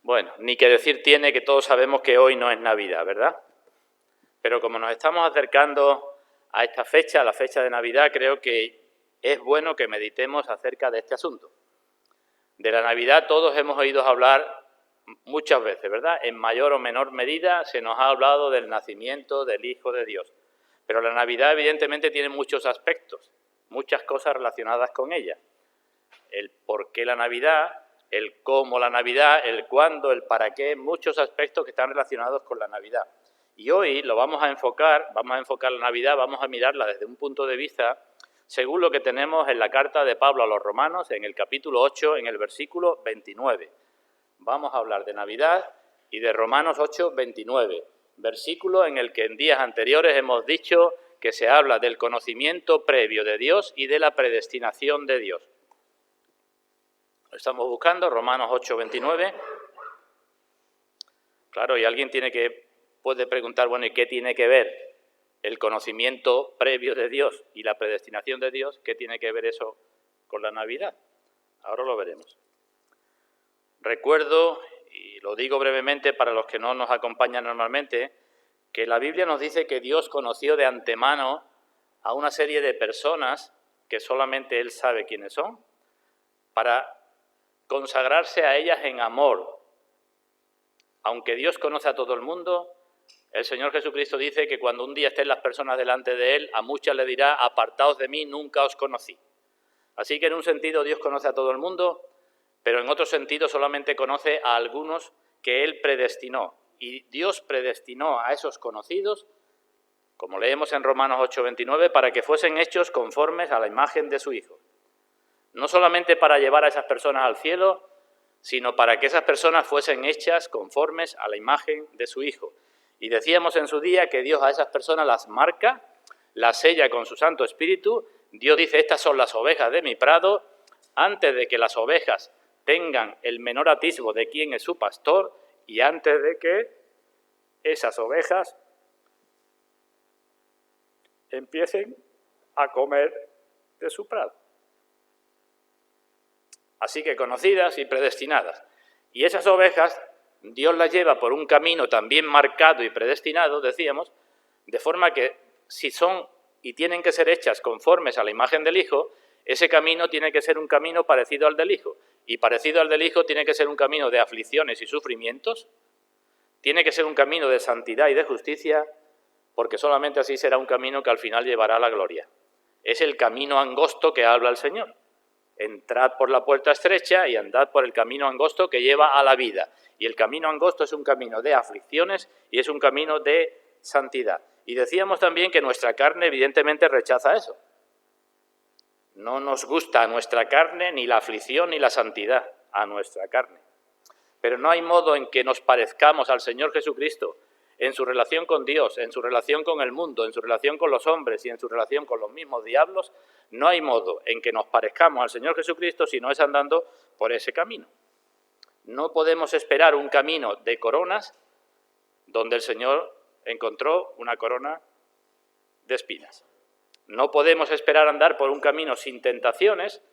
Bueno, ni que decir tiene que todos sabemos que hoy no es Navidad, ¿verdad? Pero como nos estamos acercando a esta fecha, a la fecha de Navidad, creo que es bueno que meditemos acerca de este asunto. De la Navidad todos hemos oído hablar muchas veces, ¿verdad? En mayor o menor medida se nos ha hablado del nacimiento del Hijo de Dios. Pero la Navidad evidentemente tiene muchos aspectos, muchas cosas relacionadas con ella. El por qué la Navidad, el cómo la Navidad, el cuándo, el para qué, muchos aspectos que están relacionados con la Navidad. Y hoy lo vamos a enfocar la Navidad, vamos a mirarla desde un punto de vista según lo que tenemos en la carta de Pablo a los Romanos, en el capítulo 8, en el versículo 29. Vamos a hablar de Navidad y de Romanos 8, 29, versículo en el que en días anteriores hemos dicho que se habla del conocimiento previo de Dios y de la predestinación de Dios. Lo estamos buscando, Romanos 8, 29. Claro, y alguien puede preguntar, bueno, ¿y qué tiene que ver el conocimiento previo de Dios y la predestinación de Dios? ¿Qué tiene que ver eso con la Navidad? Ahora lo veremos. Recuerdo, y lo digo brevemente para los que no nos acompañan normalmente, que la Biblia nos dice que Dios conoció de antemano a una serie de personas que solamente Él sabe quiénes son, para consagrarse a ellas en amor. Aunque Dios conoce a todo el mundo, el Señor Jesucristo dice que cuando un día estén las personas delante de Él, a muchas le dirá, apartaos de mí, nunca os conocí. Así que en un sentido Dios conoce a todo el mundo, pero en otro sentido solamente conoce a algunos que Él predestinó. Y Dios predestinó a esos conocidos, como leemos en Romanos 8, 29, para que fuesen hechos conformes a la imagen de su Hijo. No solamente para llevar a esas personas al cielo, sino para que esas personas fuesen hechas conformes a la imagen de su Hijo. Y decíamos en su día que Dios a esas personas las marca, las sella con su Santo Espíritu. Dios dice, estas son las ovejas de mi prado. Antes de que las ovejas tengan el menor atisbo de quién es su pastor y antes de que esas ovejas empiecen a comer de su prado. Así que conocidas y predestinadas. Y esas ovejas Dios las lleva por un camino también marcado y predestinado, decíamos, de forma que si son y tienen que ser hechas conformes a la imagen del Hijo, ese camino tiene que ser un camino parecido al del Hijo. Y parecido al del Hijo tiene que ser un camino de aflicciones y sufrimientos, tiene que ser un camino de santidad y de justicia, porque solamente así será un camino que al final llevará a la gloria. Es el camino angosto que habla el Señor. Entrad por la puerta estrecha y andad por el camino angosto que lleva a la vida. Y el camino angosto es un camino de aflicciones y es un camino de santidad. Y decíamos también que nuestra carne evidentemente rechaza eso. No nos gusta a nuestra carne ni la aflicción ni la santidad a nuestra carne. Pero no hay modo en que nos parezcamos al Señor Jesucristo en su relación con Dios, en su relación con el mundo, en su relación con los hombres y en su relación con los mismos diablos. No hay modo en que nos parezcamos al Señor Jesucristo si no es andando por ese camino. No podemos esperar un camino de coronas donde el Señor encontró una corona de espinas. No podemos esperar andar por un camino sin tentaciones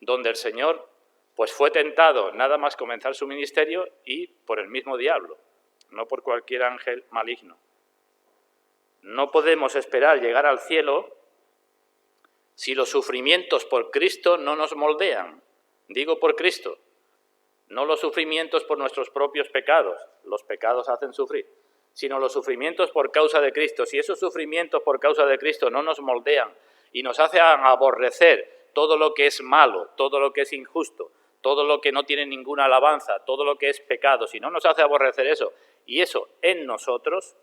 donde el Señor pues fue tentado nada más comenzar su ministerio y por el mismo diablo, no por cualquier ángel maligno. No podemos esperar llegar al cielo si los sufrimientos por Cristo no nos moldean. Digo por Cristo, no los sufrimientos por nuestros propios pecados, los pecados hacen sufrir, sino los sufrimientos por causa de Cristo. Si esos sufrimientos por causa de Cristo no nos moldean y nos hacen aborrecer todo lo que es malo, todo lo que es injusto, todo lo que no tiene ninguna alabanza, todo lo que es pecado, si no nos hace aborrecer eso, y eso en nosotros,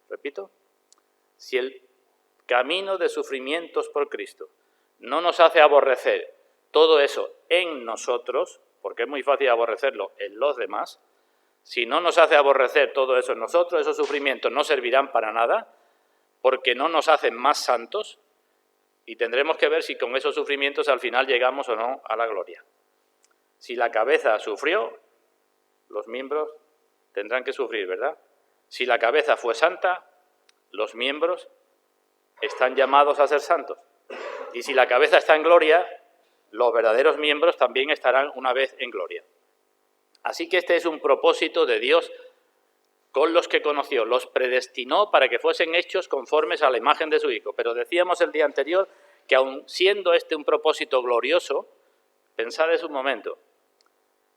repito, si el camino de sufrimientos por Cristo no nos hace aborrecer todo eso en nosotros, porque es muy fácil aborrecerlo en los demás, si no nos hace aborrecer todo eso en nosotros, esos sufrimientos no servirán para nada, porque no nos hacen más santos, y tendremos que ver si con esos sufrimientos al final llegamos o no a la gloria. Si la cabeza sufrió, los miembros tendrán que sufrir, ¿verdad? Si la cabeza fue santa, los miembros están llamados a ser santos. Y si la cabeza está en gloria, los verdaderos miembros también estarán una vez en gloria. Así que este es un propósito de Dios con los que conoció, los predestinó para que fuesen hechos conformes a la imagen de su Hijo. Pero decíamos el día anterior que aun siendo este un propósito glorioso, pensad en un momento,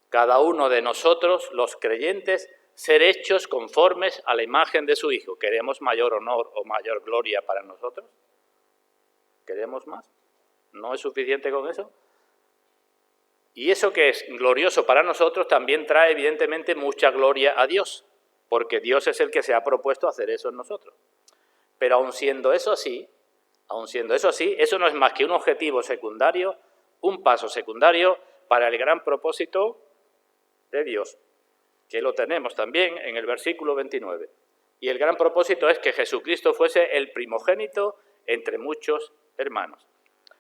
cada uno de nosotros, los creyentes, ser hechos conformes a la imagen de su Hijo. ¿Queremos mayor honor o mayor gloria para nosotros? ¿Queremos más? ¿No es suficiente con eso? Y eso que es glorioso para nosotros también trae evidentemente mucha gloria a Dios, porque Dios es el que se ha propuesto hacer eso en nosotros. Pero aun siendo eso así, eso no es más que un objetivo secundario, un paso secundario para el gran propósito de Dios, que lo tenemos también en el versículo 29. Y el gran propósito es que Jesucristo fuese el primogénito entre muchos hermanos.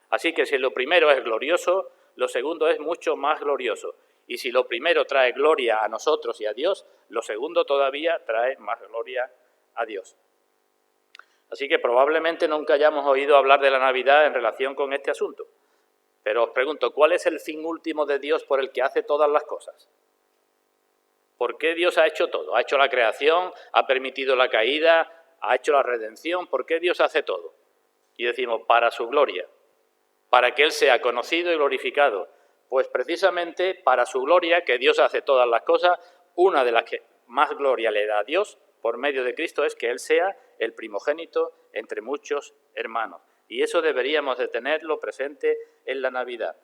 Así que si lo primero es glorioso, lo segundo es mucho más glorioso. Y si lo primero trae gloria a nosotros y a Dios, lo segundo todavía trae más gloria a Dios. Así que probablemente nunca hayamos oído hablar de la Navidad en relación con este asunto. Pero os pregunto, ¿cuál es el fin último de Dios por el que hace todas las cosas? ¿Por qué Dios ha hecho todo? Ha hecho la creación, ha permitido la caída, ha hecho la redención. ¿Por qué Dios hace todo? Y decimos, para su gloria, para que Él sea conocido y glorificado. Pues precisamente para su gloria, que Dios hace todas las cosas, una de las que más gloria le da a Dios por medio de Cristo es que Él sea el primogénito entre muchos hermanos. Y eso deberíamos de tenerlo presente en la Navidad.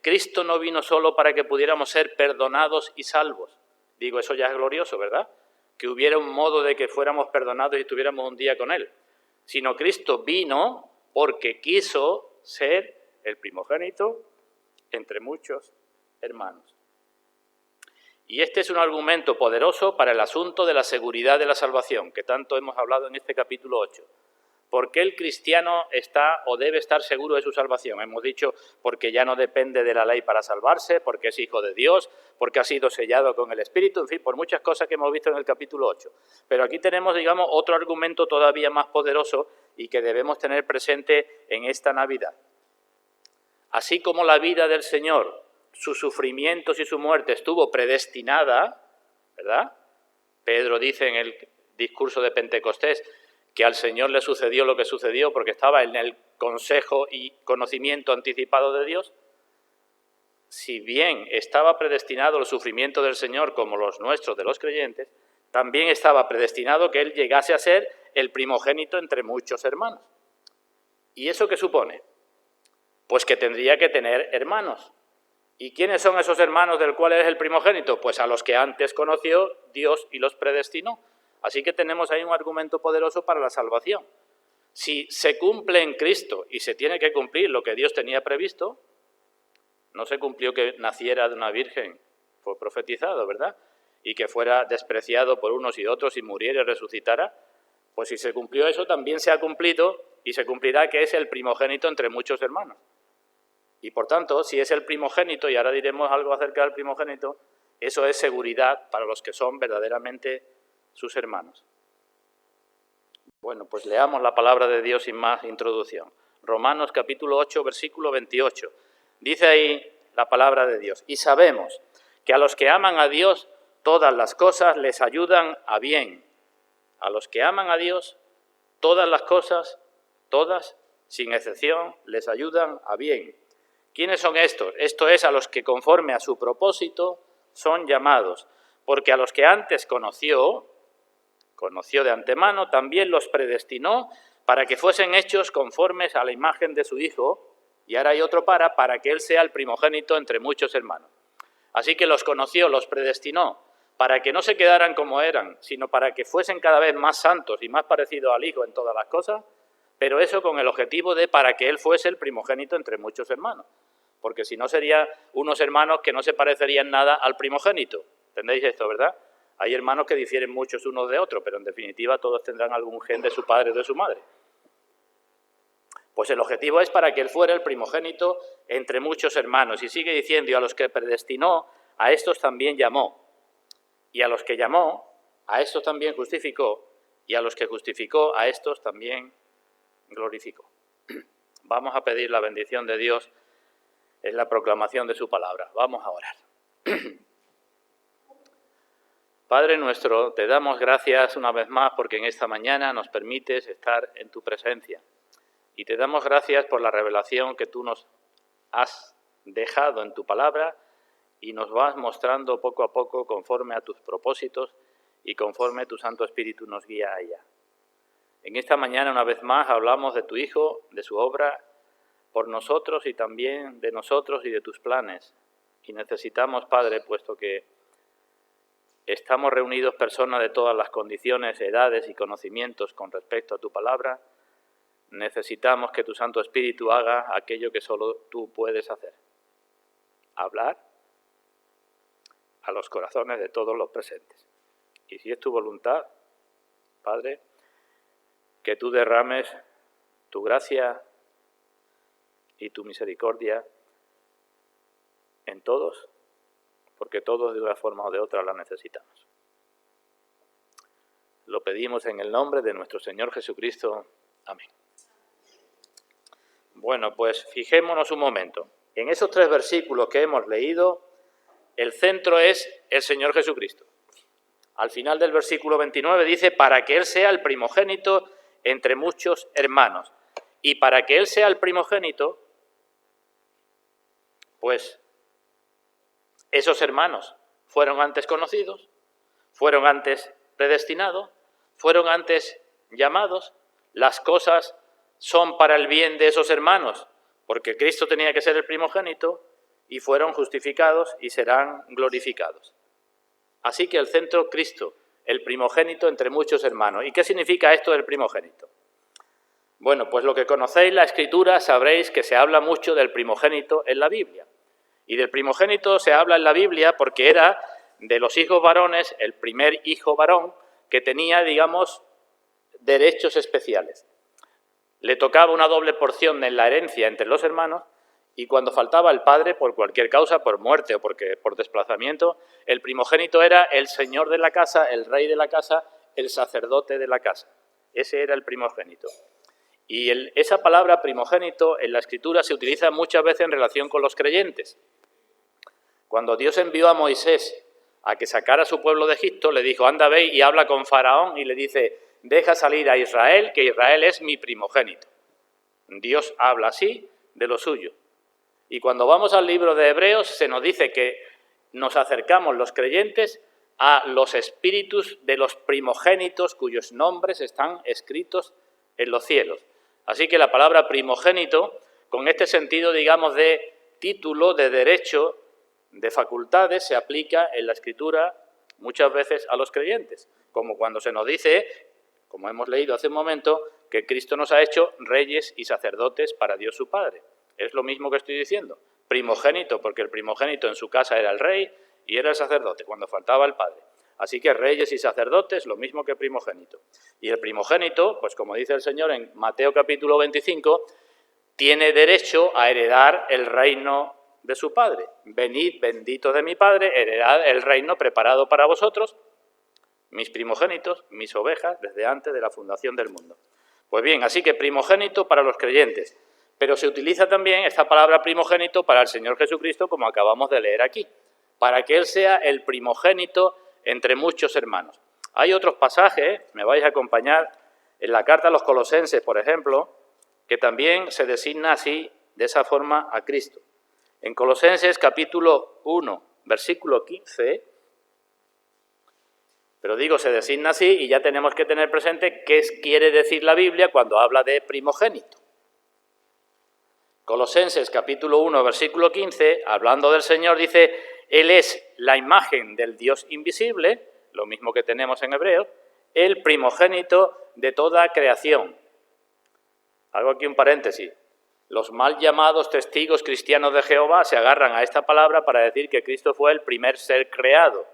Cristo no vino solo para que pudiéramos ser perdonados y salvos. Digo, eso ya es glorioso, ¿verdad? Que hubiera un modo de que fuéramos perdonados y tuviéramos un día con Él. Sino Cristo vino porque quiso ser el primogénito entre muchos hermanos. Y este es un argumento poderoso para el asunto de la seguridad de la salvación, que tanto hemos hablado en este capítulo 8. ¿Por qué el cristiano está o debe estar seguro de su salvación? Hemos dicho porque ya no depende de la ley para salvarse, porque es hijo de Dios, porque ha sido sellado con el Espíritu, en fin, por muchas cosas que hemos visto en el capítulo 8. Pero aquí tenemos, digamos, otro argumento todavía más poderoso y que debemos tener presente en esta Navidad. Así como la vida del Señor, sus sufrimientos y su muerte estuvo predestinada, ¿verdad? Pedro dice en el discurso de Pentecostés que al Señor le sucedió lo que sucedió porque estaba en el consejo y conocimiento anticipado de Dios. Si bien estaba predestinado el sufrimiento del Señor como los nuestros de los creyentes, también estaba predestinado que Él llegase a ser el primogénito entre muchos hermanos. ¿Y eso qué supone? Pues que tendría que tener hermanos. ¿Y quiénes son esos hermanos del cual es el primogénito? Pues a los que antes conoció Dios y los predestinó. Así que tenemos ahí un argumento poderoso para la salvación. Si se cumple en Cristo y se tiene que cumplir lo que Dios tenía previsto, no se cumplió que naciera de una virgen, fue profetizado, ¿verdad? Y que fuera despreciado por unos y otros y muriera y resucitara. Pues si se cumplió eso, también se ha cumplido y se cumplirá que es el primogénito entre muchos hermanos. Y por tanto, si es el primogénito, y ahora diremos algo acerca del primogénito, eso es seguridad para los que son verdaderamente sus hermanos. Bueno, pues leamos la palabra de Dios sin más introducción. Romanos capítulo 8, versículo 28. Dice ahí la palabra de Dios. Y sabemos que a los que aman a Dios, todas las cosas les ayudan a bien. A los que aman a Dios, todas las cosas, todas, sin excepción, les ayudan a bien. ¿Quiénes son estos? Esto es a los que conforme a su propósito son llamados, porque a los que antes conoció de antemano, también los predestinó para que fuesen hechos conformes a la imagen de su Hijo, y ahora hay otro para que Él sea el primogénito entre muchos hermanos. Así que los conoció, los predestinó, para que no se quedaran como eran, sino para que fuesen cada vez más santos y más parecidos al Hijo en todas las cosas, pero eso con el objetivo de para que Él fuese el primogénito entre muchos hermanos. Porque si no serían unos hermanos que no se parecerían nada al primogénito. ¿Entendéis esto, verdad? Hay hermanos que difieren muchos unos de otros, pero en definitiva todos tendrán algún gen de su padre o de su madre. Pues el objetivo es para que Él fuera el primogénito entre muchos hermanos. Y sigue diciendo, y a los que predestinó, a estos también llamó. Y a los que llamó, a estos también justificó. Y a los que justificó, a estos también glorificó. Vamos a pedir la bendición de Dios en la proclamación de su palabra. Vamos a orar. Padre nuestro, te damos gracias una vez más porque en esta mañana nos permites estar en tu presencia. Y te damos gracias por la revelación que tú nos has dejado en tu palabra y nos vas mostrando poco a poco conforme a tus propósitos y conforme tu Santo Espíritu nos guía a ella. En esta mañana una vez más hablamos de tu Hijo, de su obra por nosotros y también de nosotros y de tus planes. Y necesitamos, Padre, puesto que estamos reunidos personas de todas las condiciones, edades y conocimientos con respecto a tu palabra, necesitamos que tu Santo Espíritu haga aquello que solo tú puedes hacer. Hablar a los corazones de todos los presentes. Y si es tu voluntad, Padre, que tú derrames tu gracia y tu misericordia en todos, porque todos de una forma o de otra la necesitamos. Lo pedimos en el nombre de nuestro Señor Jesucristo. Amén. Bueno, pues fijémonos un momento. En esos 3 versículos que hemos leído, el centro es el Señor Jesucristo. Al final del versículo 29 dice, para que Él sea el primogénito entre muchos hermanos. Y para que Él sea el primogénito, pues esos hermanos fueron antes conocidos, fueron antes predestinados, fueron antes llamados. Las cosas son para el bien de esos hermanos, porque Cristo tenía que ser el primogénito, y fueron justificados y serán glorificados. Así que el centro, Cristo, el primogénito entre muchos hermanos. ¿Y qué significa esto del primogénito? Bueno, pues lo que conocéis la Escritura sabréis que se habla mucho del primogénito en la Biblia. Y del primogénito se habla en la Biblia porque era de los hijos varones el primer hijo varón que tenía, digamos, derechos especiales. Le tocaba una doble porción en la herencia entre los hermanos y cuando faltaba el padre, por cualquier causa, por muerte o por desplazamiento, el primogénito era el señor de la casa, el rey de la casa, el sacerdote de la casa. Ese era el primogénito. Y esa palabra primogénito en la Escritura se utiliza muchas veces en relación con los creyentes. Cuando Dios envió a Moisés a que sacara a su pueblo de Egipto, le dijo, anda, ve y habla con Faraón, y le dice, deja salir a Israel, que Israel es mi primogénito. Dios habla así de lo suyo. Y cuando vamos al libro de Hebreos, se nos dice que nos acercamos los creyentes a los espíritus de los primogénitos cuyos nombres están escritos en los cielos. Así que la palabra primogénito, con este sentido, digamos, de título, de derecho, de facultades, se aplica en la Escritura muchas veces a los creyentes, como cuando se nos dice, como hemos leído hace un momento, que Cristo nos ha hecho reyes y sacerdotes para Dios su Padre. Es lo mismo que estoy diciendo, primogénito, porque el primogénito en su casa era el rey y era el sacerdote, cuando faltaba el Padre. Así que reyes y sacerdotes, lo mismo que primogénito. Y el primogénito, pues como dice el Señor en Mateo capítulo 25, tiene derecho a heredar el reino de su Padre. Venid, benditos de mi Padre, heredad el reino preparado para vosotros, mis primogénitos, mis ovejas, desde antes de la fundación del mundo. Pues bien, así que primogénito para los creyentes, pero se utiliza también esta palabra primogénito para el Señor Jesucristo, como acabamos de leer aquí, para que Él sea el primogénito entre muchos hermanos. Hay otros pasajes, me vais a acompañar, en la carta a los Colosenses, por ejemplo, que también se designa así, de esa forma, a Cristo. En Colosenses capítulo 1, versículo 15, pero digo, se designa así y ya tenemos que tener presente qué quiere decir la Biblia cuando habla de primogénito. Colosenses capítulo 1, versículo 15, hablando del Señor, dice, Él es la imagen del Dios invisible, lo mismo que tenemos en Hebreos, el primogénito de toda creación. Hago aquí un paréntesis. Los mal llamados testigos cristianos de Jehová se agarran a esta palabra para decir que Cristo fue el primer ser creado.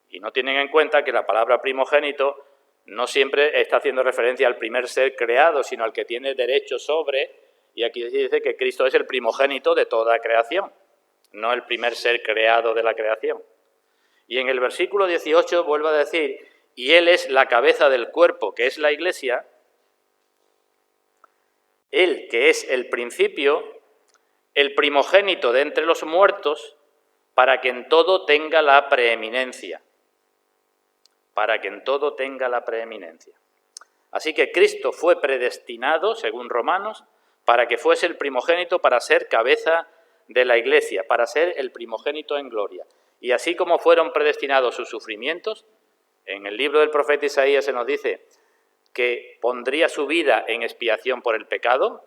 Y no tienen en cuenta que la palabra primogénito no siempre está haciendo referencia al primer ser creado, sino al que tiene derecho sobre, y aquí dice que Cristo es el primogénito de toda creación, no el primer ser creado de la creación. Y en el versículo 18 vuelve a decir, y Él es la cabeza del cuerpo, que es la Iglesia, Él que es el principio, el primogénito de entre los muertos, para que en todo tenga la preeminencia. para que en todo tenga la preeminencia. Así que Cristo fue predestinado, según Romanos, para que fuese el primogénito para ser cabeza de la Iglesia, para ser el primogénito en gloria. Y así como fueron predestinados sus sufrimientos, en el libro del profeta Isaías se nos dice que pondría su vida en expiación por el pecado,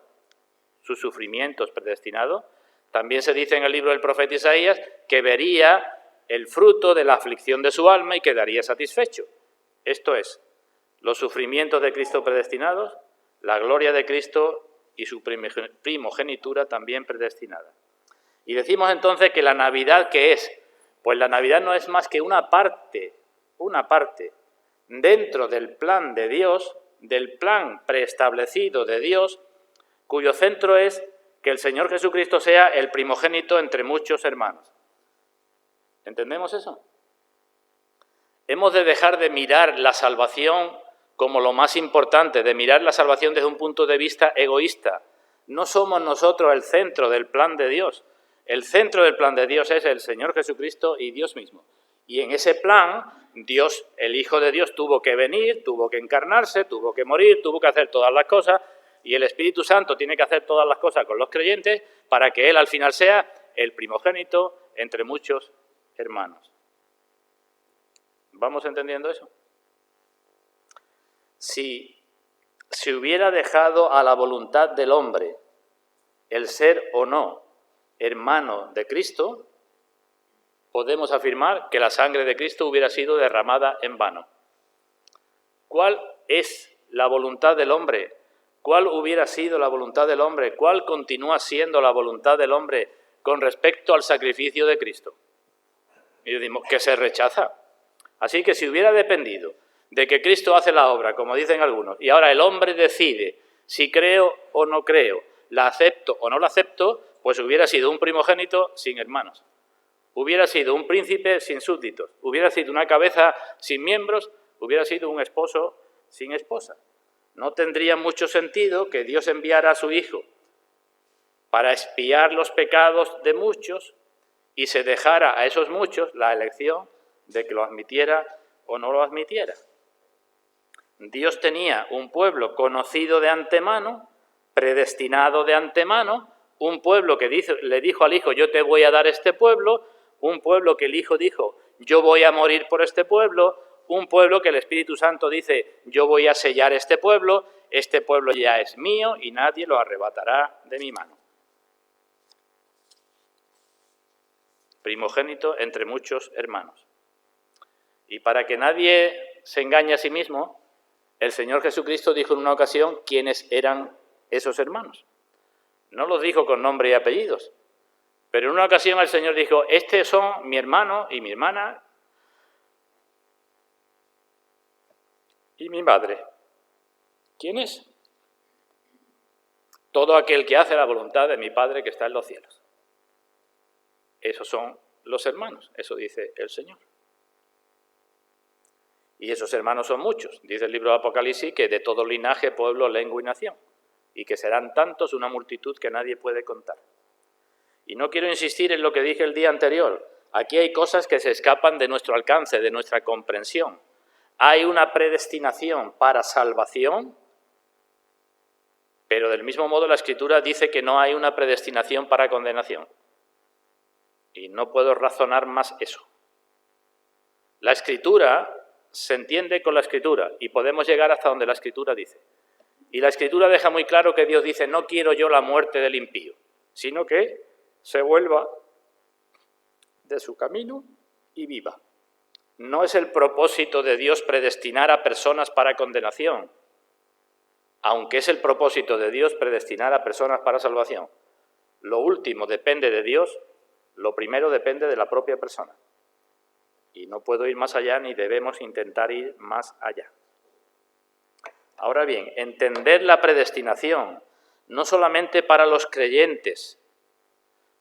sus sufrimientos predestinados. También se dice en el libro del profeta Isaías que vería el fruto de la aflicción de su alma y quedaría satisfecho. Esto es, los sufrimientos de Cristo predestinados, la gloria de Cristo y su primogenitura también predestinada. Y decimos entonces que la Navidad, ¿qué es? Pues la Navidad no es más que una parte dentro del plan de Dios, del plan preestablecido de Dios, cuyo centro es que el Señor Jesucristo sea el primogénito entre muchos hermanos. ¿Entendemos eso? Hemos de dejar de mirar la salvación como lo más importante, de mirar la salvación desde un punto de vista egoísta. No somos nosotros el centro del plan de Dios. El centro del plan de Dios es el Señor Jesucristo y Dios mismo. Y en ese plan, Dios, el Hijo de Dios, tuvo que venir, tuvo que encarnarse, tuvo que morir, tuvo que hacer todas las cosas, y el Espíritu Santo tiene que hacer todas las cosas con los creyentes para que Él al final sea el primogénito entre muchos hermanos. ¿Vamos entendiendo eso? Si se hubiera dejado a la voluntad del hombre el ser o no hermano de Cristo, podemos afirmar que la sangre de Cristo hubiera sido derramada en vano. ¿Cuál es la voluntad del hombre? ¿Cuál hubiera sido la voluntad del hombre? ¿Cuál continúa siendo la voluntad del hombre con respecto al sacrificio de Cristo? Y decimos que se rechaza. Así que si hubiera dependido de que Cristo hace la obra, como dicen algunos, y ahora el hombre decide si creo o no creo, la acepto o no la acepto, pues hubiera sido un primogénito sin hermanos. Hubiera sido un príncipe sin súbditos. Hubiera sido una cabeza sin miembros. Hubiera sido un esposo sin esposa. No tendría mucho sentido que Dios enviara a su Hijo para expiar los pecados de muchos y se dejara a esos muchos la elección de que lo admitiera o no lo admitiera. Dios tenía un pueblo conocido de antemano, predestinado de antemano, un pueblo que le dijo al Hijo, yo te voy a dar este pueblo, un pueblo que el Hijo dijo, yo voy a morir por este pueblo, un pueblo que el Espíritu Santo dice, yo voy a sellar este pueblo ya es mío y nadie lo arrebatará de mi mano. Primogénito entre muchos hermanos. Y para que nadie se engañe a sí mismo, el Señor Jesucristo dijo en una ocasión quiénes eran esos hermanos. No los dijo con nombre y apellidos, pero en una ocasión el Señor dijo, estos son mi hermano y mi hermana y mi madre. ¿Quién es? Todo aquel que hace la voluntad de mi Padre que está en los cielos. Esos son los hermanos, eso dice el Señor. Y esos hermanos son muchos. Dice el libro de Apocalipsis que de todo linaje, pueblo, lengua y nación. Y que serán tantos, una multitud que nadie puede contar. Y no quiero insistir en lo que dije el día anterior. Aquí hay cosas que se escapan de nuestro alcance, de nuestra comprensión. Hay una predestinación para salvación, pero del mismo modo la Escritura dice que no hay una predestinación para condenación. Y no puedo razonar más eso. La Escritura se entiende con la Escritura y podemos llegar hasta donde la Escritura dice. Y la Escritura deja muy claro que Dios dice, no quiero yo la muerte del impío, sino que se vuelva de su camino y viva. No es el propósito de Dios predestinar a personas para condenación, aunque es el propósito de Dios predestinar a personas para salvación. Lo último depende de Dios, lo primero depende de la propia persona. Y no puedo ir más allá ni debemos intentar ir más allá. Ahora bien, entender la predestinación, no solamente para los creyentes,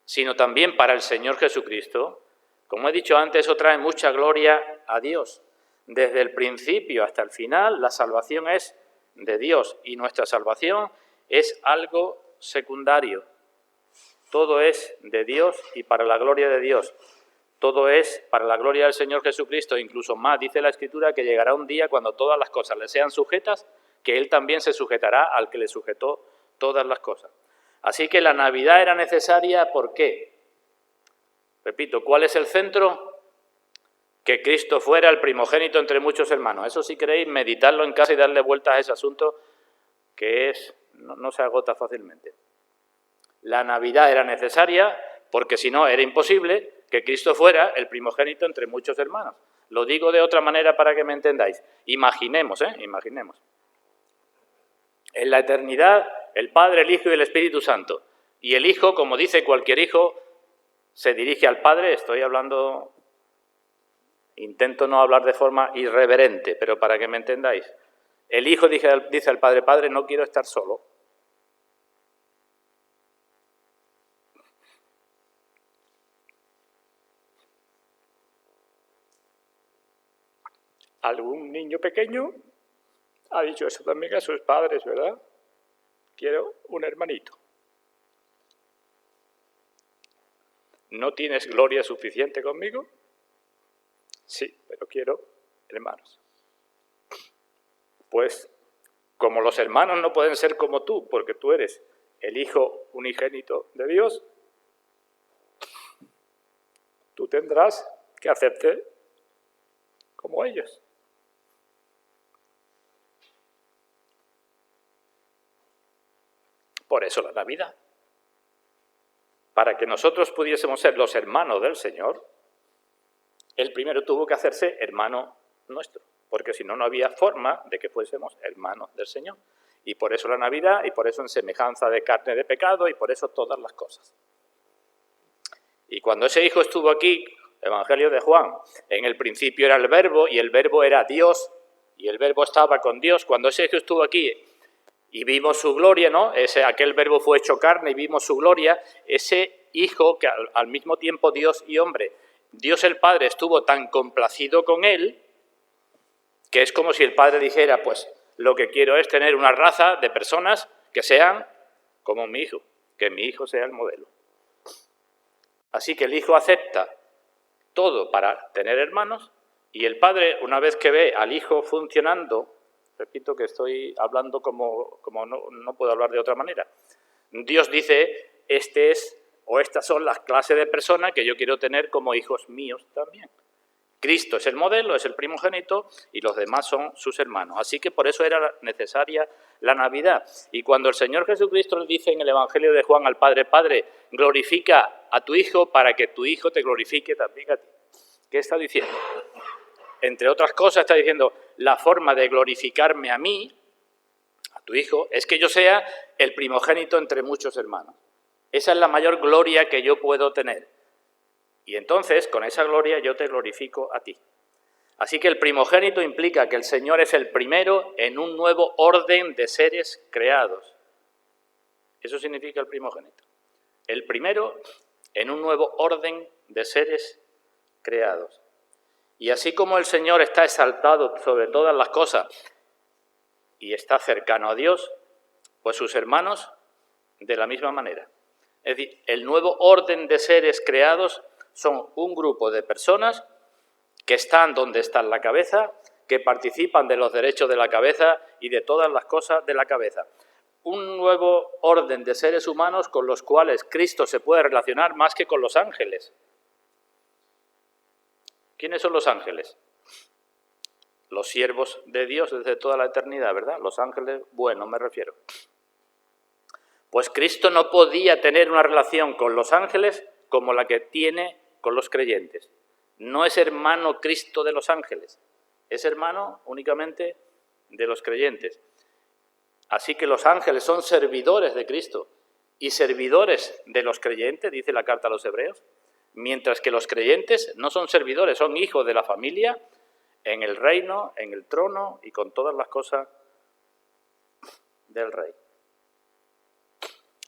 sino también para el Señor Jesucristo, como he dicho antes, eso trae mucha gloria a Dios. Desde el principio hasta el final, la salvación es de Dios y nuestra salvación es algo secundario. Todo es de Dios y para la gloria de Dios. Todo es para la gloria del Señor Jesucristo. Incluso más, dice la Escritura, que llegará un día cuando todas las cosas le sean sujetas, que Él también se sujetará al que le sujetó todas las cosas. Así que la Navidad era necesaria, ¿por qué? Repito, ¿cuál es el centro? Que Cristo fuera el primogénito entre muchos hermanos. Eso, si queréis, meditarlo en casa y darle vueltas a ese asunto, que no se agota fácilmente. La Navidad era necesaria porque si no era imposible que Cristo fuera el primogénito entre muchos hermanos. Lo digo de otra manera para que me entendáis. Imaginemos, imaginemos. En la eternidad, el Padre, el Hijo y el Espíritu Santo. Y el Hijo, como dice cualquier hijo, se dirige al Padre. Estoy hablando, intento no hablar de forma irreverente, pero para que me entendáis. El Hijo dice al Padre, Padre, no quiero estar solo. Algún niño pequeño ha dicho eso también a sus padres, ¿verdad? Quiero un hermanito. ¿No tienes gloria suficiente conmigo? Sí, pero quiero hermanos. Pues, como los hermanos no pueden ser como tú, porque tú eres el Hijo unigénito de Dios, tú tendrás que hacerte como ellos. Por eso la Navidad. Para que nosotros pudiésemos ser los hermanos del Señor, Él primero tuvo que hacerse hermano nuestro, porque si no, no había forma de que fuésemos hermanos del Señor. Y por eso la Navidad, y por eso en semejanza de carne de pecado, y por eso todas las cosas. Y cuando ese Hijo estuvo aquí, Evangelio de Juan, en el principio era el Verbo, y el Verbo era Dios, y el Verbo estaba con Dios. Cuando ese Hijo estuvo aquí y vimos su gloria, ¿no? Aquel Verbo fue hecho carne y vimos su gloria. Ese Hijo, que al mismo tiempo Dios y hombre, Dios el Padre estuvo tan complacido con él, que es como si el Padre dijera, pues lo que quiero es tener una raza de personas que sean como mi Hijo, que mi Hijo sea el modelo. Así que el Hijo acepta todo para tener hermanos, y el Padre, una vez que ve al Hijo funcionando, repito que estoy hablando como no puedo hablar de otra manera. Dios dice, estas son las clases de personas que yo quiero tener como hijos míos también. Cristo es el modelo, es el primogénito, y los demás son sus hermanos. Así que por eso era necesaria la Navidad. Y cuando el Señor Jesucristo le dice en el Evangelio de Juan al Padre, Padre, glorifica a tu Hijo para que tu Hijo te glorifique también a ti. ¿Qué está diciendo? Entre otras cosas está diciendo, la forma de glorificarme a mí, a tu Hijo, es que yo sea el primogénito entre muchos hermanos. Esa es la mayor gloria que yo puedo tener. Y entonces, con esa gloria, yo te glorifico a ti. Así que el primogénito implica que el Señor es el primero en un nuevo orden de seres creados. Eso significa el primogénito. El primero en un nuevo orden de seres creados. Y así como el Señor está exaltado sobre todas las cosas y está cercano a Dios, pues sus hermanos de la misma manera. Es decir, el nuevo orden de seres creados son un grupo de personas que están donde está la cabeza, que participan de los derechos de la cabeza y de todas las cosas de la cabeza. Un nuevo orden de seres humanos con los cuales Cristo se puede relacionar más que con los ángeles. ¿Quiénes son los ángeles? Los siervos de Dios desde toda la eternidad, ¿verdad? Los ángeles, bueno, me refiero. Pues Cristo no podía tener una relación con los ángeles como la que tiene con los creyentes. No es hermano Cristo de los ángeles, es hermano únicamente de los creyentes. Así que los ángeles son servidores de Cristo y servidores de los creyentes, dice la carta a los Hebreos, mientras que los creyentes no son servidores, son hijos de la familia en el reino, en el trono y con todas las cosas del rey.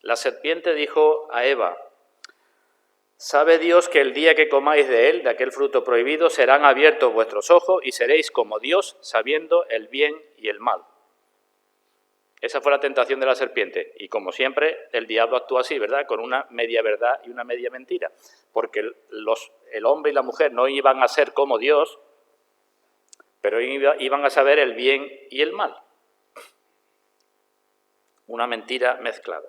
La serpiente dijo a Eva, sabe Dios que el día que comáis de él, de aquel fruto prohibido, serán abiertos vuestros ojos y seréis como Dios, sabiendo el bien y el mal. Esa fue la tentación de la serpiente. Y como siempre, el diablo actúa así, ¿verdad? Con una media verdad y una media mentira. Porque el hombre y la mujer no iban a ser como Dios, pero iban a saber el bien y el mal. Una mentira mezclada.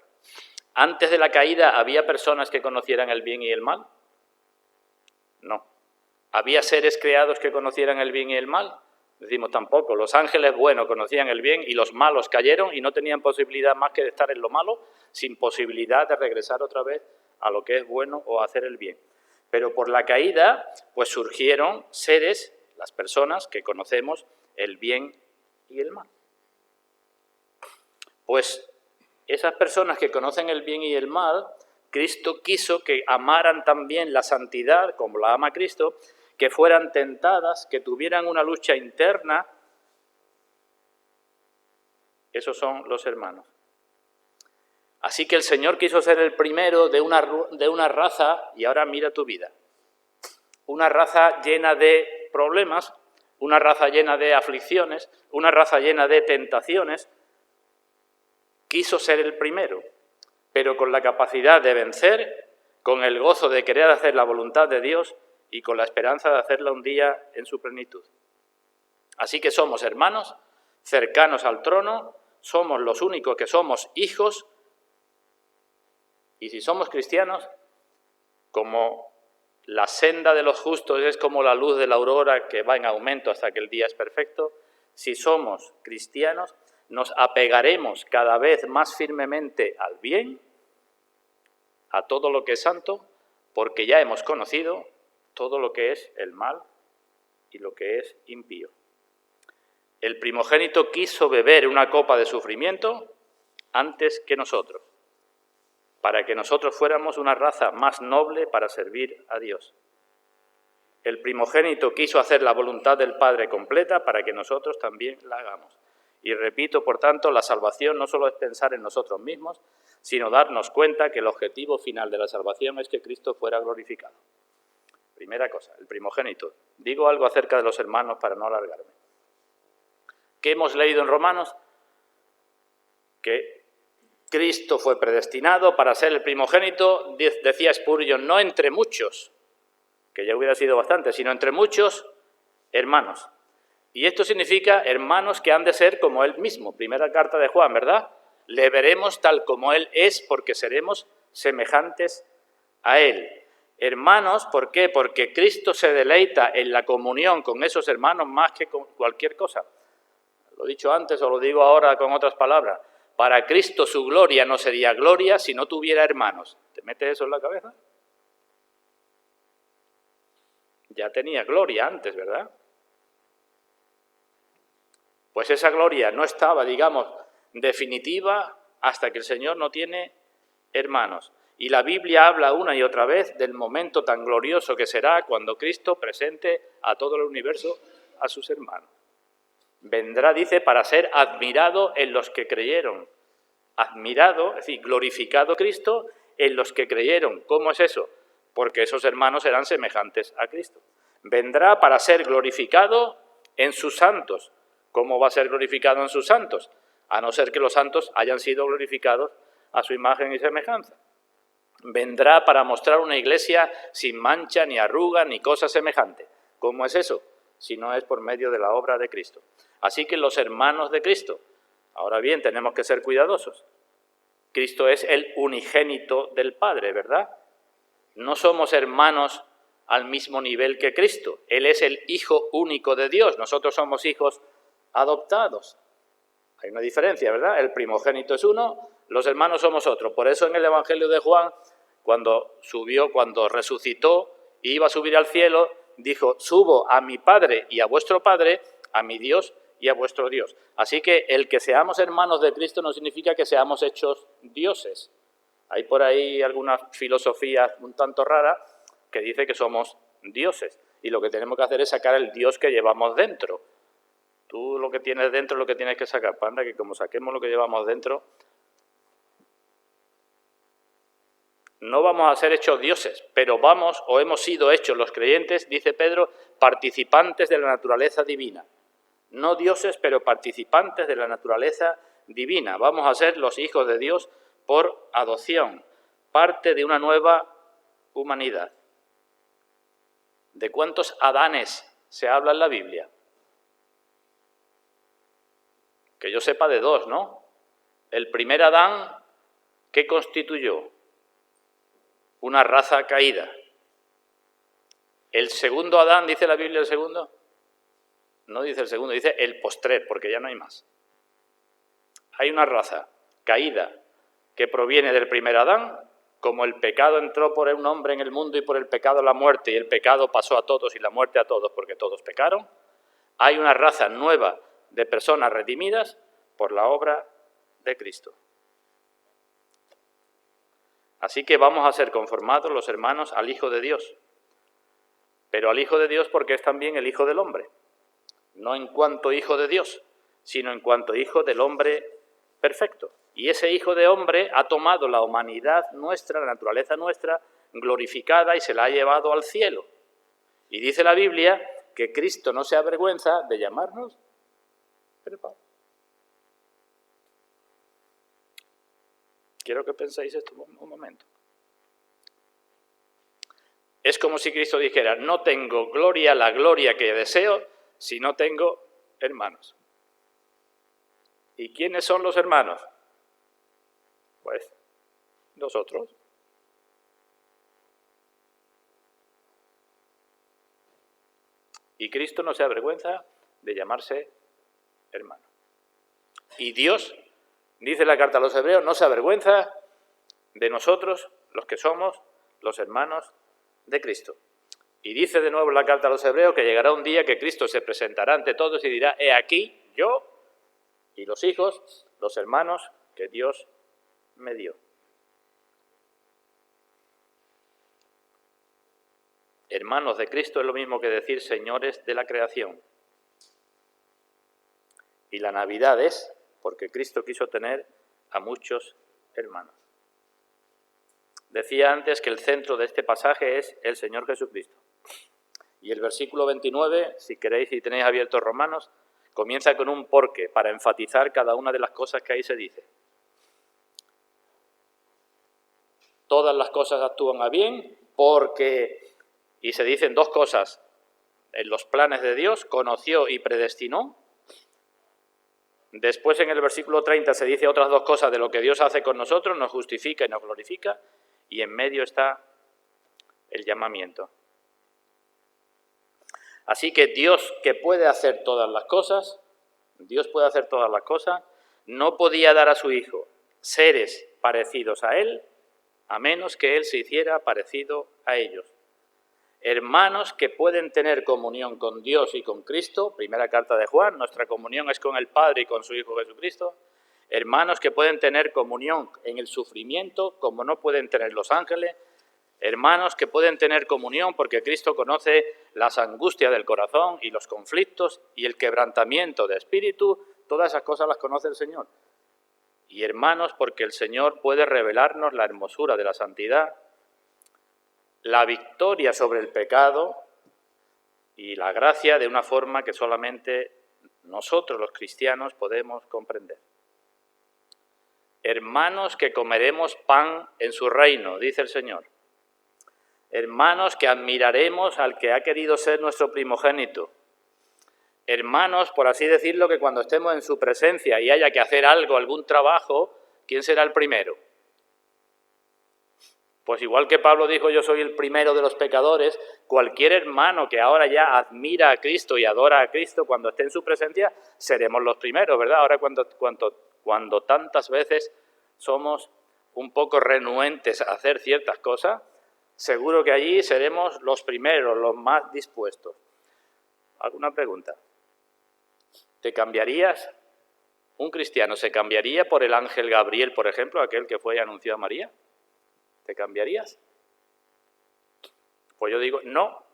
¿Antes de la caída había personas que conocieran el bien y el mal? No. ¿Había seres creados que conocieran el bien y el mal? Decimos tampoco. Los ángeles buenos conocían el bien y los malos cayeron y no tenían posibilidad más que de estar en lo malo, sin posibilidad de regresar otra vez a lo que es bueno o hacer el bien. Pero por la caída, pues surgieron seres, las personas que conocemos el bien y el mal. Pues esas personas que conocen el bien y el mal, Cristo quiso que amaran también la santidad, como la ama Cristo, que fueran tentadas, que tuvieran una lucha interna. Esos son los hermanos. Así que el Señor quiso ser el primero de una raza, y ahora mira tu vida. Una raza llena de problemas, una raza llena de aflicciones, una raza llena de tentaciones. Quiso ser el primero, pero con la capacidad de vencer, con el gozo de querer hacer la voluntad de Dios y con la esperanza de hacerla un día en su plenitud. Así que somos hermanos, cercanos al trono, somos los únicos que somos hijos, y si somos cristianos, como la senda de los justos es como la luz de la aurora que va en aumento hasta que el día es perfecto, si somos cristianos, nos apegaremos cada vez más firmemente al bien, a todo lo que es santo, porque ya hemos conocido todo lo que es el mal y lo que es impío. El primogénito quiso beber una copa de sufrimiento antes que nosotros, para que nosotros fuéramos una raza más noble para servir a Dios. El primogénito quiso hacer la voluntad del Padre completa para que nosotros también la hagamos. Y repito, por tanto, la salvación no solo es pensar en nosotros mismos, sino darnos cuenta que el objetivo final de la salvación es que Cristo fuera glorificado. Primera cosa, el primogénito. Digo algo acerca de los hermanos para no alargarme. ¿Qué hemos leído en Romanos? Que Cristo fue predestinado para ser el primogénito, decía Spurgeon, no entre muchos, que ya hubiera sido bastante, sino entre muchos hermanos. Y esto significa hermanos que han de ser como Él mismo. Primera carta de Juan, ¿verdad? Le veremos tal como Él es porque seremos semejantes a Él. Hermanos, ¿por qué? Porque Cristo se deleita en la comunión con esos hermanos más que con cualquier cosa. Lo he dicho antes o lo digo ahora con otras palabras. Para Cristo su gloria no sería gloria si no tuviera hermanos. ¿Te metes eso en la cabeza? Ya tenía gloria antes, ¿verdad? Pues esa gloria no estaba, digamos, definitiva hasta que el Señor no tiene hermanos. Y la Biblia habla una y otra vez del momento tan glorioso que será cuando Cristo presente a todo el universo a sus hermanos. Vendrá, dice, para ser admirado en los que creyeron. Admirado, es decir, glorificado Cristo en los que creyeron. ¿Cómo es eso? Porque esos hermanos serán semejantes a Cristo. Vendrá para ser glorificado en sus santos. ¿Cómo va a ser glorificado en sus santos? A no ser que los santos hayan sido glorificados a su imagen y semejanza. Vendrá para mostrar una iglesia sin mancha, ni arruga, ni cosa semejante. ¿Cómo es eso? Si no es por medio de la obra de Cristo. Así que los hermanos de Cristo, ahora bien, tenemos que ser cuidadosos. Cristo es el unigénito del Padre, ¿verdad? No somos hermanos al mismo nivel que Cristo. Él es el Hijo único de Dios. Nosotros somos hijos adoptados. Hay una diferencia, ¿verdad? El primogénito es uno, los hermanos somos otro. Por eso en el Evangelio de Juan, cuando resucitó y iba a subir al cielo, dijo, subo a mi Padre y a vuestro Padre, a mi Dios y a vuestro Dios. Así que el que seamos hermanos de Cristo no significa que seamos hechos dioses. Hay por ahí alguna filosofía un tanto rara que dice que somos dioses. Y lo que tenemos que hacer es sacar el Dios que llevamos dentro. Tú lo que tienes dentro es lo que tienes que sacar. Panda, que como saquemos lo que llevamos dentro, no vamos a ser hechos dioses, pero vamos o hemos sido hechos los creyentes, dice Pedro, participantes de la naturaleza divina. No dioses, pero participantes de la naturaleza divina. Vamos a ser los hijos de Dios por adopción, parte de una nueva humanidad. ¿De cuántos Adanes se habla en la Biblia? Que yo sepa de 2, ¿no? El primer Adán, ¿qué constituyó? Una raza caída. El segundo Adán, ¿dice la Biblia el segundo? No dice el segundo, dice el postrer, porque ya no hay más. Hay una raza caída que proviene del primer Adán, como el pecado entró por un hombre en el mundo y por el pecado la muerte, y el pecado pasó a todos y la muerte a todos porque todos pecaron. Hay una raza nueva de personas redimidas por la obra de Cristo. Así que vamos a ser conformados los hermanos al Hijo de Dios, pero al Hijo de Dios porque es también el Hijo del hombre, no en cuanto Hijo de Dios, sino en cuanto Hijo del hombre perfecto. Y ese Hijo de hombre ha tomado la humanidad nuestra, la naturaleza nuestra, glorificada y se la ha llevado al cielo. Y dice la Biblia que Cristo no se avergüenza de llamarnos hermanos. Quiero que penséis esto un momento. Es como si Cristo dijera, no tengo la gloria que deseo, si no tengo hermanos. ¿Y quiénes son los hermanos? Pues nosotros. Y Cristo no se avergüenza de llamarse hermano. Y Dios, dice la carta a los Hebreos, no se avergüenza de nosotros, los que somos los hermanos de Cristo. Y dice de nuevo la carta a los Hebreos que llegará un día que Cristo se presentará ante todos y dirá, he aquí yo y los hijos, los hermanos que Dios me dio. Hermanos de Cristo es lo mismo que decir señores de la creación. Y la Navidad es porque Cristo quiso tener a muchos hermanos. Decía antes que el centro de este pasaje es el Señor Jesucristo. Y el versículo 29, si queréis y tenéis abiertos Romanos, comienza con un porque para enfatizar cada una de las cosas que ahí se dice. Todas las cosas actúan a bien porque, y se dicen 2 cosas, en los planes de Dios, conoció y predestinó. Después en el versículo 30 se dice otras 2 cosas de lo que Dios hace con nosotros, nos justifica y nos glorifica, y en medio está el llamamiento. Así que Dios, que puede hacer todas las cosas, no podía dar a su Hijo seres parecidos a Él, a menos que Él se hiciera parecido a ellos. Hermanos que pueden tener comunión con Dios y con Cristo, primera carta de Juan, nuestra comunión es con el Padre y con su Hijo Jesucristo. Hermanos que pueden tener comunión en el sufrimiento, como no pueden tener los ángeles. Hermanos que pueden tener comunión porque Cristo conoce las angustias del corazón y los conflictos y el quebrantamiento de espíritu, todas esas cosas las conoce el Señor. Y hermanos porque el Señor puede revelarnos la hermosura de la santidad, la victoria sobre el pecado y la gracia de una forma que solamente nosotros los cristianos podemos comprender. Hermanos que comeremos pan en su reino, dice el Señor. Hermanos que admiraremos al que ha querido ser nuestro primogénito. Hermanos, por así decirlo, que cuando estemos en su presencia y haya que hacer algo, algún trabajo, ¿quién será el primero? Pues igual que Pablo dijo, yo soy el primero de los pecadores, cualquier hermano que ahora ya admira a Cristo y adora a Cristo, cuando esté en su presencia, seremos los primeros, ¿verdad? Ahora cuando tantas veces somos un poco renuentes a hacer ciertas cosas, seguro que allí seremos los primeros, los más dispuestos. ¿Alguna pregunta? ¿Te cambiarías? ¿Un cristiano se cambiaría por el ángel Gabriel, por ejemplo, aquel que fue y anunció a María? ¿Te cambiarías? Pues yo digo, no,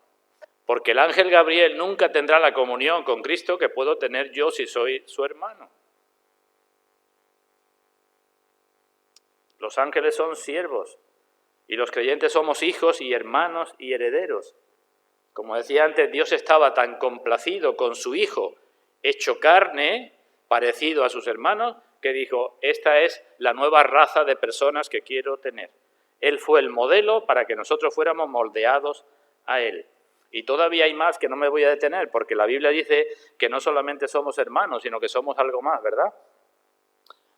porque el ángel Gabriel nunca tendrá la comunión con Cristo que puedo tener yo si soy su hermano. Los ángeles son siervos y los creyentes somos hijos y hermanos y herederos. Como decía antes, Dios estaba tan complacido con su Hijo, hecho carne, parecido a sus hermanos, que dijo, esta es la nueva raza de personas que quiero tener. Él fue el modelo para que nosotros fuéramos moldeados a Él. Y todavía hay más que no me voy a detener, porque la Biblia dice que no solamente somos hermanos, sino que somos algo más, ¿verdad?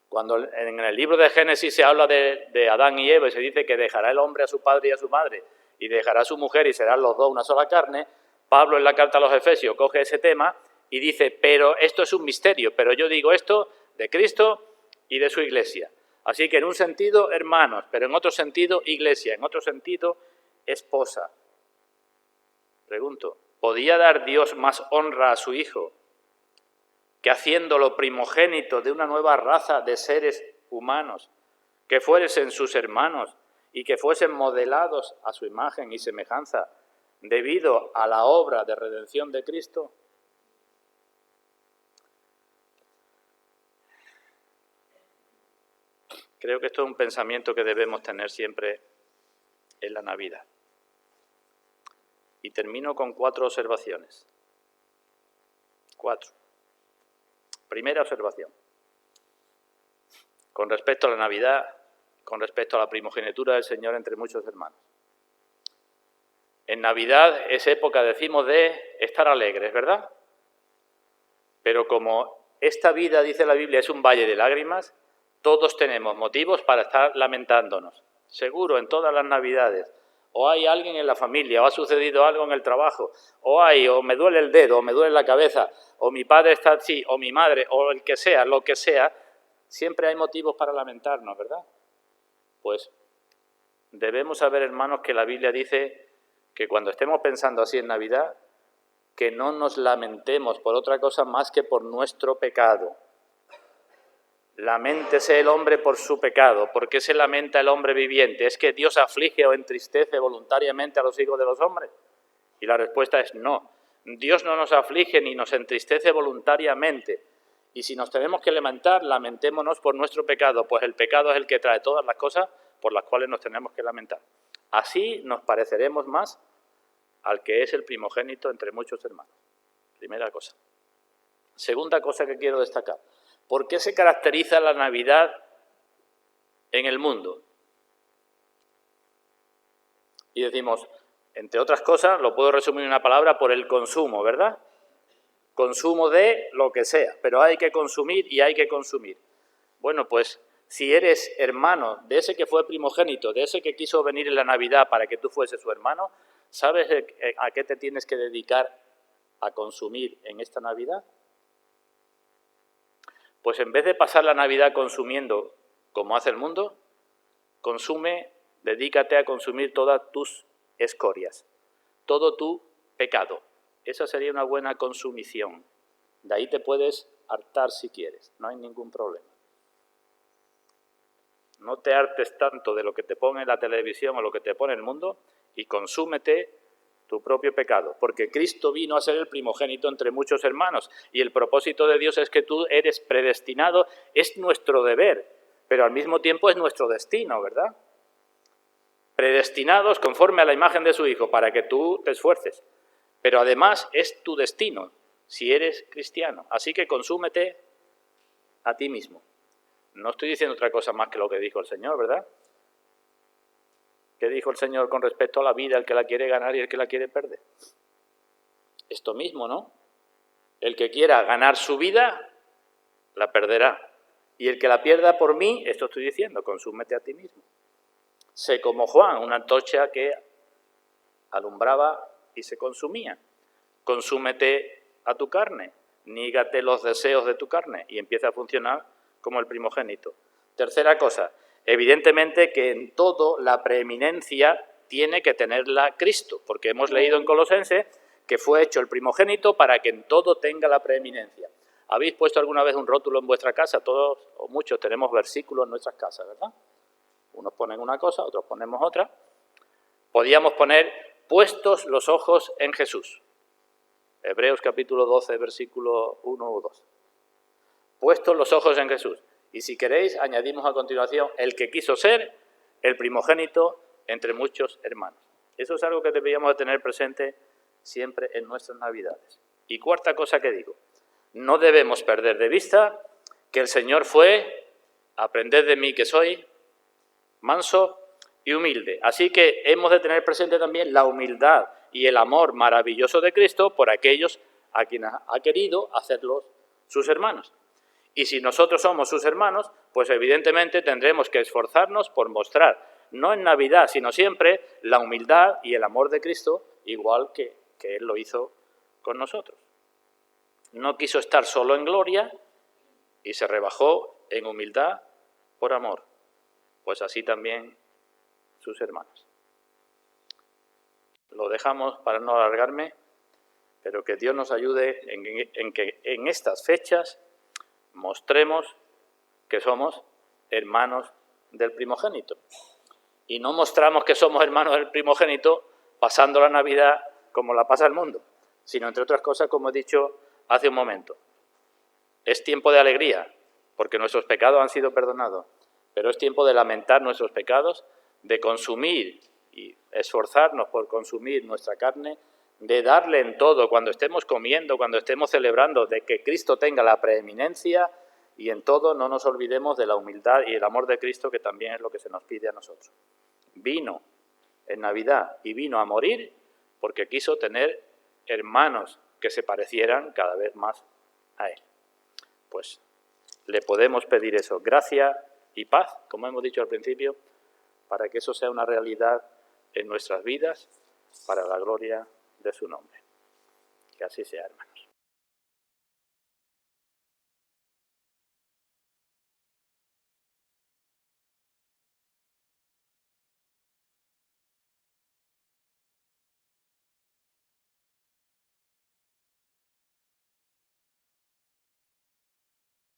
Cuando en el libro de Génesis se habla de Adán y Eva y se dice que dejará el hombre a su padre y a su madre y dejará a su mujer y serán los dos una sola carne, Pablo en la carta a los Efesios coge ese tema y dice, pero esto es un misterio, pero yo digo esto de Cristo y de su iglesia. Así que en un sentido, hermanos, pero en otro sentido, iglesia, en otro sentido, esposa. Pregunto, ¿podía dar Dios más honra a su Hijo que haciéndolo primogénito de una nueva raza de seres humanos, que fuesen sus hermanos y que fuesen modelados a su imagen y semejanza debido a la obra de redención de Cristo? Creo que esto es un pensamiento que debemos tener siempre en la Navidad. Y termino con 4 observaciones. 4. Primera observación. Con respecto a la Navidad, con respecto a la primogenitura del Señor entre muchos hermanos. En Navidad es época, decimos, de estar alegres, ¿verdad? Pero como esta vida, dice la Biblia, es un valle de lágrimas, todos tenemos motivos para estar lamentándonos. Seguro, en todas las Navidades. O hay alguien en la familia, o ha sucedido algo en el trabajo, o me duele el dedo, o me duele la cabeza, o mi padre está así, o mi madre, o el que sea, lo que sea, siempre hay motivos para lamentarnos, ¿verdad? Pues debemos saber, hermanos, que la Biblia dice que cuando estemos pensando así en Navidad, que no nos lamentemos por otra cosa más que por nuestro pecado. Laméntese el hombre por su pecado. ¿Por qué se lamenta el hombre viviente? ¿Es que Dios aflige o entristece voluntariamente a los hijos de los hombres? Y la respuesta es no. Dios no nos aflige ni nos entristece voluntariamente. Y si nos tenemos que lamentar, lamentémonos por nuestro pecado, pues el pecado es el que trae todas las cosas por las cuales nos tenemos que lamentar. Así nos pareceremos más al que es el primogénito entre muchos hermanos. Primera cosa. Segunda cosa que quiero destacar. ¿Por qué se caracteriza la Navidad en el mundo? Y decimos, entre otras cosas, lo puedo resumir en una palabra, por el consumo, ¿verdad? Consumo de lo que sea, pero hay que consumir y hay que consumir. Bueno, pues si eres hermano de ese que fue primogénito, de ese que quiso venir en la Navidad para que tú fueses su hermano, ¿sabes a qué te tienes que dedicar a consumir en esta Navidad? Pues en vez de pasar la Navidad consumiendo como hace el mundo, dedícate a consumir todas tus escorias, todo tu pecado. Esa sería una buena consumición. De ahí te puedes hartar si quieres, no hay ningún problema. No te hartes tanto de lo que te pone en la televisión o lo que te pone el mundo y consúmete tu propio pecado, porque Cristo vino a ser el primogénito entre muchos hermanos y el propósito de Dios es que tú eres predestinado, es nuestro deber, pero al mismo tiempo es nuestro destino, ¿verdad? Predestinados conforme a la imagen de su Hijo para que tú te esfuerces, pero además es tu destino si eres cristiano, así que consúmete a ti mismo. No estoy diciendo otra cosa más que lo que dijo el Señor, ¿verdad? ¿Qué dijo el Señor con respecto a la vida, el que la quiere ganar y el que la quiere perder? Esto mismo, ¿no? El que quiera ganar su vida, la perderá. Y el que la pierda por mí, esto estoy diciendo, consúmete a ti mismo. Sé como Juan, una antorcha que alumbraba y se consumía. Consúmete a tu carne, nígate los deseos de tu carne y empieza a funcionar como el primogénito. Tercera cosa, evidentemente que en todo la preeminencia tiene que tenerla Cristo, porque hemos leído en Colosenses que fue hecho el primogénito para que en todo tenga la preeminencia. ¿Habéis puesto alguna vez un rótulo en vuestra casa? Todos o muchos tenemos versículos en nuestras casas, ¿verdad? Unos ponen una cosa, otros ponemos otra. Podíamos poner, puestos los ojos en Jesús. Hebreos capítulo 12, versículo 1 o 2. Puestos los ojos en Jesús. Y si queréis, añadimos a continuación, el que quiso ser el primogénito entre muchos hermanos. Eso es algo que deberíamos de tener presente siempre en nuestras Navidades. Y cuarta cosa que digo, no debemos perder de vista que el Señor fue, aprended de mí que soy manso y humilde. Así que hemos de tener presente también la humildad y el amor maravilloso de Cristo por aquellos a quienes ha querido hacerlos sus hermanos. Y si nosotros somos sus hermanos, pues evidentemente tendremos que esforzarnos por mostrar, no en Navidad, sino siempre, la humildad y el amor de Cristo, igual que Él lo hizo con nosotros. No quiso estar solo en gloria y se rebajó en humildad por amor. Pues así también sus hermanos. Lo dejamos para no alargarme, pero que Dios nos ayude en que en estas fechas mostremos que somos hermanos del primogénito. Y no mostramos que somos hermanos del primogénito pasando la Navidad como la pasa el mundo, sino, entre otras cosas, como he dicho hace un momento, es tiempo de alegría, porque nuestros pecados han sido perdonados, pero es tiempo de lamentar nuestros pecados, de consumir y esforzarnos por consumir nuestra carne, de darle en todo, cuando estemos comiendo, cuando estemos celebrando, de que Cristo tenga la preeminencia, y en todo no nos olvidemos de la humildad y el amor de Cristo, que también es lo que se nos pide a nosotros. Vino en Navidad y vino a morir porque quiso tener hermanos que se parecieran cada vez más a Él. Pues le podemos pedir eso, gracia y paz, como hemos dicho al principio, para que eso sea una realidad en nuestras vidas, para la gloria de su nombre. Que así sea, hermanos.